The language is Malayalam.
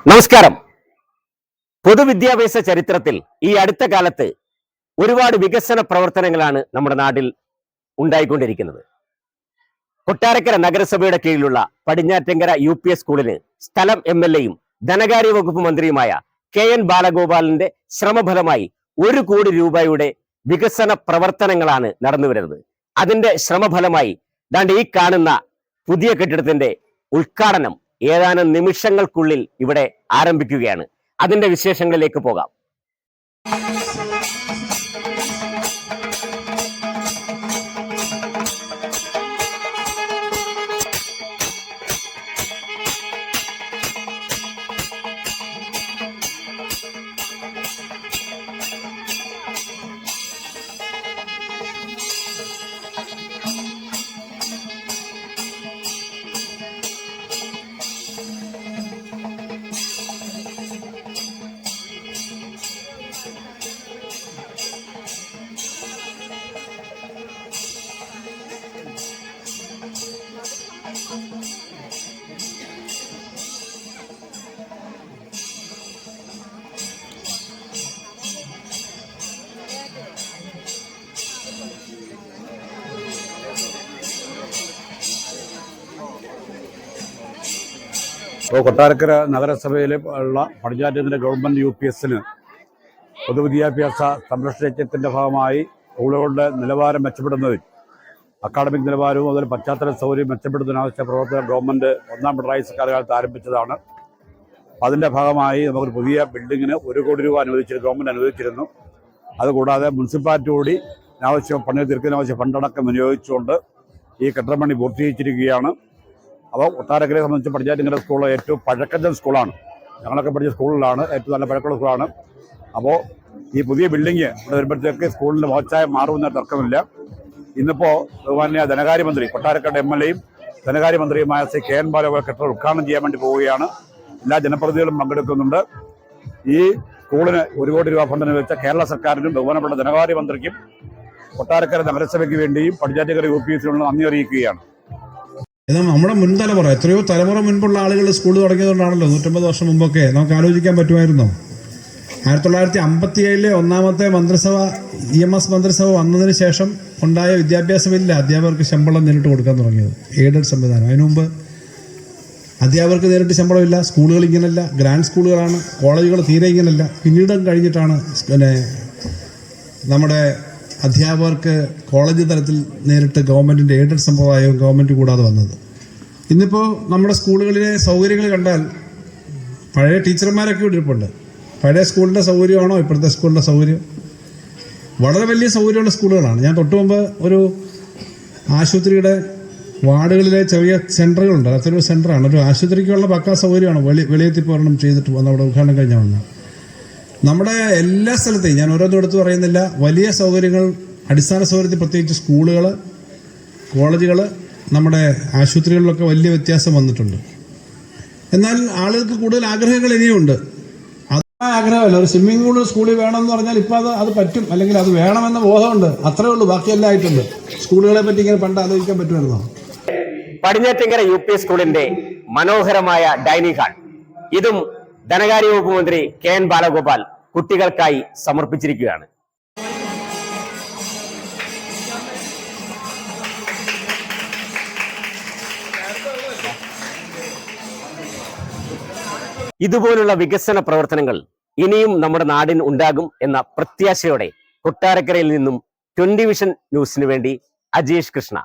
നമസ്കാരം. പൊതുവിദ്യാഭ്യാസ ചരിത്രത്തിൽ ഈ അടുത്ത കാലത്ത് ഒരുപാട് വികസന പ്രവർത്തനങ്ങളാണ് നമ്മുടെ നാട്ടിൽ ഉണ്ടായിക്കൊണ്ടിരിക്കുന്നത്. കൊട്ടാരക്കര നഗരസഭയുടെ കീഴിലുള്ള പടിഞ്ഞാറ്റങ്കര UP സ്കൂളിന് സ്ഥലം MLA-യും ധനകാര്യ വകുപ്പ് മന്ത്രിയുമായ KN ബാലഗോപാലിന്റെ ശ്രമഫലമായി 1 കോടി രൂപയുടെ വികസന പ്രവർത്തനങ്ങളാണ് നടന്നു വരുന്നത്. അതിന്റെ ശ്രമഫലമായി ദാണ്ട് ഈ കാണുന്ന പുതിയ കെട്ടിടത്തിന്റെ ഉദ്ഘാടനം ഏതാനും നിമിഷങ്ങൾക്കുള്ളിൽ ഇവിടെ ആരംഭിക്കുകയാണ്. അതിന്റെ വിശേഷങ്ങളിലേക്ക് പോകാം. കൊട്ടാരക്കര നഗരസഭയിലെ ഉള്ള പടിഞ്ഞാറ്റങ്കര ഗവൺമെൻറ് UPSന് പൊതുവിദ്യാഭ്യാസ സംരക്ഷണ യജ്ഞത്തിൻ്റെ ഭാഗമായി സ്കൂളുകളുടെ നിലവാരം മെച്ചപ്പെടുന്നതിൽ അക്കാഡമിക് നിലവാരവും അതുപോലെ പശ്ചാത്തല സൗകര്യം മെച്ചപ്പെടുത്തുന്നതിനാവശ്യ പ്രവർത്തനം ഗവൺമെൻറ് ഒന്നാം പിണറായി സർക്കാർ കാലത്ത് ആരംഭിച്ചതാണ്. അതിൻ്റെ ഭാഗമായി നമുക്കൊരു പുതിയ ബിൽഡിങ്ങിന് 1 കോടി രൂപ ഗവൺമെൻറ് അനുവദിച്ചിരുന്നു. അതുകൂടാതെ മുനിസിപ്പാലിറ്റി കൂടി പണി തീർക്കുന്നതിനാവശ്യ ഫണ്ടടക്കം വിനിയോഗിച്ചുകൊണ്ട് ഈ കെട്ടിടപ്പണി പൂർത്തീകരിച്ചിരിക്കുകയാണ്. അപ്പോൾ കൊട്ടാരക്കരയെ സംബന്ധിച്ച് പടിഞ്ഞാറ്റങ്കര സ്കൂൾ ഏറ്റവും പഴക്കൻ സ്കൂളാണ്. ഞങ്ങളൊക്കെ പഠിച്ച സ്കൂളിലാണ്, ഏറ്റവും നല്ല പഴക്കമുള്ള സ്കൂളാണ്. അപ്പോൾ ഈ പുതിയ ബിൽഡിങ് ഇവിടെ വരുമ്പോഴത്തേക്ക് സ്കൂളിൻ്റെ മോശമായി മാറുമെന്ന തർക്കമില്ല. ഇന്നിപ്പോൾ ബഹുമാന്യ ധനകാര്യമന്ത്രി കൊട്ടാരക്കരയുടെ MLA-യും ധനകാര്യമന്ത്രിയുമായ ശ്രീ KN ബാലഗോപാൽ കെട്ടിടം ഉദ്ഘാടനം ചെയ്യാൻ വേണ്ടി പോവുകയാണ്. എല്ലാ ജനപ്രതിനിധികളും പങ്കെടുക്കുന്നുണ്ട്. ഈ സ്കൂളിന് 1 കോടി രൂപ ഫണ്ട് അനുവദിച്ച കേരള സർക്കാരിനും ബഹുമാനപ്പെട്ട ധനകാര്യമന്ത്രിക്കും കൊട്ടാരക്കര നഗരസഭയ്ക്ക് വേണ്ടിയും പടിഞ്ഞാറ്റങ്കര UPSനുള്ള നന്ദി അറിയിക്കുകയാണ്. എന്നാൽ നമ്മുടെ മുൻതലമുറ എത്രയോ തലമുറ മുൻപുള്ള ആളുകൾ സ്കൂൾ തുടങ്ങിയതുകൊണ്ടാണല്ലോ 150 വർഷം മുമ്പൊക്കെ നമുക്ക് ആലോചിക്കാൻ പറ്റുമായിരുന്നോ? 1957 ഒന്നാമത്തെ മന്ത്രിസഭ EMS മന്ത്രിസഭ വന്നതിന് ശേഷം ഉണ്ടായ വിദ്യാഭ്യാസ ബില്ലിൽ അധ്യാപകർക്ക് ശമ്പളം നേരിട്ട് കൊടുക്കാൻ തുടങ്ങിയത്, എയ്ഡഡ് സംവിധാനം. അതിനു മുമ്പ് അധ്യാപകർക്ക് നേരിട്ട് ശമ്പളമില്ല. സ്കൂളുകൾ ഇങ്ങനല്ല, ഗ്രാൻഡ് സ്കൂളുകളാണ്. കോളേജുകൾ തീരെ ഇങ്ങനല്ല. പിന്നീട് കഴിഞ്ഞിട്ടാണ് നമ്മുടെ അധ്യാപകർക്ക് കോളേജ് തലത്തിൽ നേരിട്ട് ഗവൺമെൻറ്റിൻ്റെ എയ്ഡഡ് സമ്പ്രദായവും ഗവൺമെൻറ് കൂടാതെ വന്നത്. ഇന്നിപ്പോൾ നമ്മുടെ സ്കൂളുകളിലെ സൗകര്യങ്ങൾ കണ്ടാൽ പഴയ ടീച്ചർമാരൊക്കെ ഇരിപ്പുണ്ട്. പഴയ സ്കൂളിൻ്റെ സൗകര്യമാണോ ഇപ്പോഴത്തെ സ്കൂളിൻ്റെ സൗകര്യം? വളരെ വലിയ സൗകര്യമുള്ള സ്കൂളുകളാണ്. ഞാൻ തൊട്ട് മുമ്പ് ഒരു ആശുപത്രിയുടെ വാർഡുകളിലെ ചെറിയ സെൻറ്ററുകളുണ്ട്. അതൊരു സെൻറ്ററാണ്. ഒരു ആശുപത്രിക്കുള്ള പക്കാ സൗകര്യമാണ്. വെളിയെത്തിപ്പോരണം ചെയ്തിട്ട് വന്ന അവിടെ ഉദ്ഘാടനം കഴിഞ്ഞാൽ വന്നത്. നമ്മുടെ എല്ലാ സ്ഥലത്തെയും ഞാൻ ഓരോന്നും എടുത്ത് പറയുന്നില്ല, വലിയ സൗകര്യങ്ങൾ, അടിസ്ഥാന സൗകര്യത്തിൽ പ്രത്യേകിച്ച് സ്കൂളുകൾ, കോളേജുകൾ, നമ്മുടെ ആശുപത്രികളിലൊക്കെ വലിയ വ്യത്യാസം വന്നിട്ടുണ്ട്. എന്നാൽ ആളുകൾക്ക് കൂടുതൽ ആഗ്രഹങ്ങൾ ഇനിയുണ്ട്. അത് ആഗ്രഹമല്ല, ഒരു സ്വിമ്മിംഗ് പൂൾ സ്കൂളിൽ വേണമെന്ന് പറഞ്ഞാൽ ഇപ്പോൾ അത് പറ്റും, അല്ലെങ്കിൽ അത് വേണമെന്ന ബോധമുണ്ട്. അത്രേ ഉള്ളൂ, ബാക്കിയെല്ലാം ആയിട്ടുണ്ട്. സ്കൂളുകളെ പറ്റി ഇങ്ങനെ പണ്ട് ആലോചിക്കാൻ പറ്റുമായിരുന്നോ? പടിഞ്ഞാറ്റങ്കര UP സ്കൂളിന്റെ മനോഹരമായ ഡൈനിങ് ഹാൾ ഇതും ധനകാര്യ വകുപ്പ് മന്ത്രി KN ബാലഗോപാൽ കുട്ടികൾക്കായി സമർപ്പിച്ചിരിക്കുകയാണ്. ഇതുപോലുള്ള വികസന പ്രവർത്തനങ്ങൾ ഇനിയും നമ്മുടെ നാടിന് ഉണ്ടാകും എന്ന പ്രത്യാശയോടെ കൊട്ടാരക്കരയിൽ നിന്നും 20 വിഷൻ ന്യൂസിന് വേണ്ടി അജേഷ് കൃഷ്ണ.